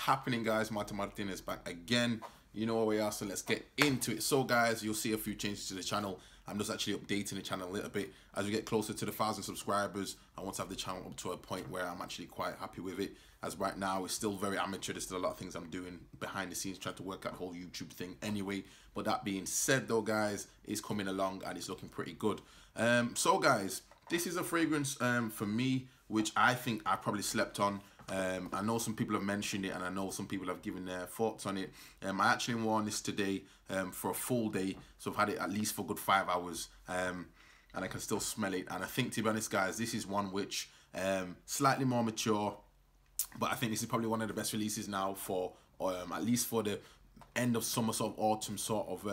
happening, guys? Martin is back again. You know where we are, so let's get into it. So guys, you'll see a few changes to the channel. I'm just actually updating the channel a little bit. As we get closer to the 1,000 subscribers, I want to have the channel up to a point where I'm actually quite happy with it. As right now, it's still very amateur. There's still a lot of things I'm doing behind the scenes, trying to work out the whole YouTube thing anyway. But that being said though, guys, it's coming along and it's looking pretty good. So guys, this is a fragrance for me, which I think I probably slept on. I know some people have mentioned it, and I know some people have given their thoughts on it. I actually worn this today for a full day, so I've had it at least for a good 5 hours, and I can still smell it. And I think, to be honest, guys, this is one which slightly more mature, but I think this is probably one of the best releases now for at least for the end of summer, sort of autumn sort of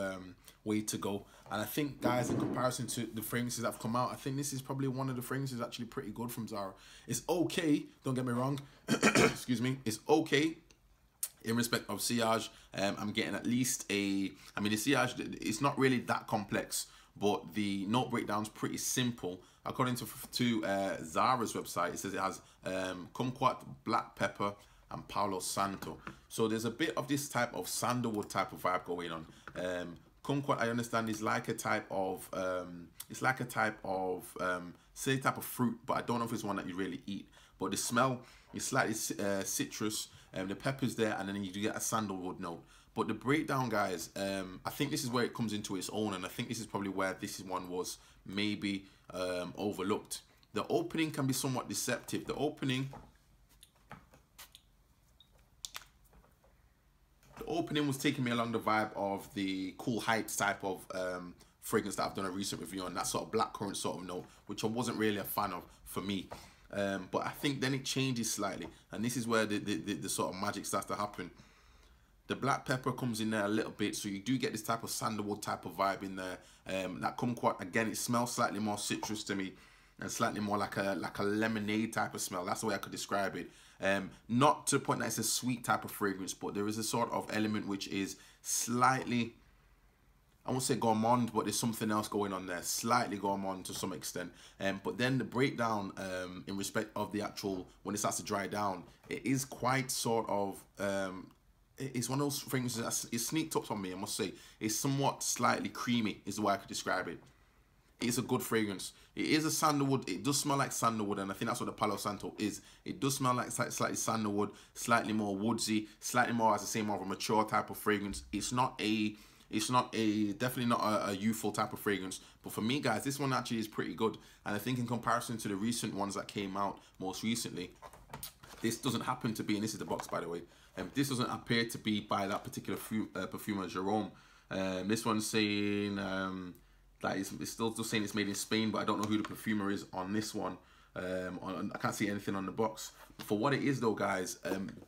way to go. And I think, guys, in comparison to the fragrances that have come out, I think this is probably one of the fragrances actually pretty good from Zara. It's okay, don't get me wrong. Excuse me, it's okay in respect of sillage. I'm getting at least the sillage, it's not really that complex, but the note breakdown's pretty simple. According to Zara's website, it says it has kumquat, black pepper, and Palo Santo. So there's a bit of this type of sandalwood type of vibe going on. Kumquat, I understand, is like a type of say type of fruit, but I don't know if it's one that you really eat. But the smell is slightly citrus, the pepper's there, and then you do get a sandalwood note. But the breakdown, guys, I think this is where it comes into its own, and I think this is probably where this one was maybe overlooked. The opening can be somewhat deceptive. The opening was taking me along the vibe of the Cool Heights type of fragrance that I've done a recent review on, that sort of blackcurrant sort of note, which I wasn't really a fan of for me. But I think then it changes slightly, and this is where the sort of magic starts to happen. The black pepper comes in there a little bit, so you do get this type of sandalwood type of vibe in there. That kumquat, again, it smells slightly more citrus to me, and slightly more like a lemonade type of smell. That's the way I could describe it. Not to the point that it's a sweet type of fragrance, but there is a sort of element which is slightly, I won't say gourmand, but there's something else going on there, slightly gourmand to some extent. But then the breakdown in respect of the actual, when it starts to dry down, it is quite sort of, it's one of those fragrances that it sneaked up on me, I must say. It's somewhat slightly creamy is the way I could describe it. It's a good fragrance. It is a sandalwood. It does smell like sandalwood, and I think that's what the Palo Santo is. It does smell like slightly sandalwood, slightly more woodsy, slightly more, as I say, more of a mature type of fragrance. It's definitely not a youthful type of fragrance. But for me, guys, this one actually is pretty good. And I think in comparison to the recent ones that came out most recently, this doesn't happen to be, and this is the box, by the way, this doesn't appear to be by that particular perfumer, Jerome. This one's saying, it's still saying it's made in Spain, but I don't know who the perfumer is on this one. I can't see anything on the box. But for what it is though, guys,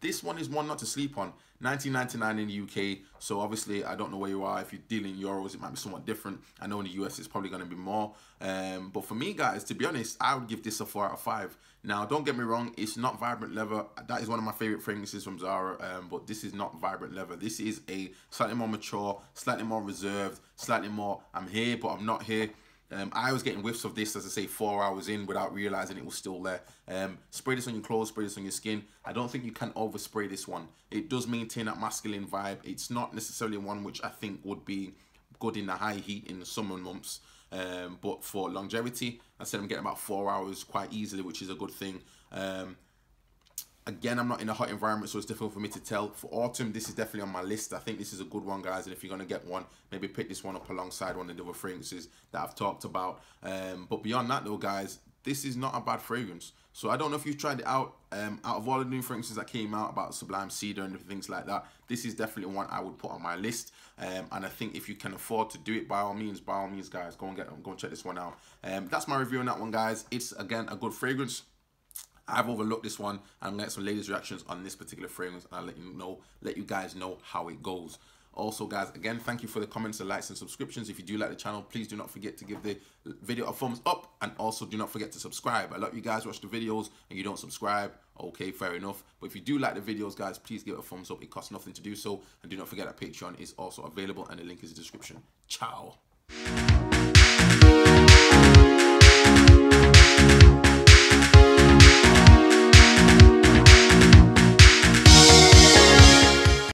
this one is one not to sleep on. 19.99 in the UK, so obviously I don't know where you are. If you're dealing in euros, it might be somewhat different. I know in the US it's probably going to be more. But for me, guys, to be honest, I would give this a 4 out of 5. Now, don't get me wrong, it's not vibrant leather. That is one of my favorite fragrances from Zara, but this is not vibrant leather. This is a slightly more mature, slightly more reserved, slightly more, I'm here, but I'm not here. I was getting whiffs of this, as I say, 4 hours in without realizing it was still there. Spray this on your clothes, spray this on your skin. I don't think you can overspray this one. It does maintain that masculine vibe. It's not necessarily one which I think would be good in the high heat in the summer months. But for longevity, I said I'm getting about 4 hours quite easily, which is a good thing. Again, I'm not in a hot environment, so it's difficult for me to tell. For autumn, this is definitely on my list. I think this is a good one, guys. And if you're going to get one, maybe pick this one up alongside one of the other fragrances that I've talked about. But beyond that, though, guys, this is not a bad fragrance. So I don't know if you've tried it out. Out of all the new fragrances that came out about Sublime Cedar and things like that, this is definitely one I would put on my list. And I think if you can afford to do it, by all means, guys, go and check this one out. That's my review on that one, guys. It's, again, a good fragrance. I've overlooked this one. I'm gonna get some ladies' reactions on this particular fragrance, and I'll let you guys know how it goes. Also, guys, again, thank you for the comments, the likes, and subscriptions. If you do like the channel, please do not forget to give the video a thumbs up, and also do not forget to subscribe. A lot of you guys watch the videos and you don't subscribe. Okay, fair enough. But if you do like the videos, guys, please give it a thumbs up. It costs nothing to do so. And do not forget that Patreon is also available, and the link is in the description. Ciao.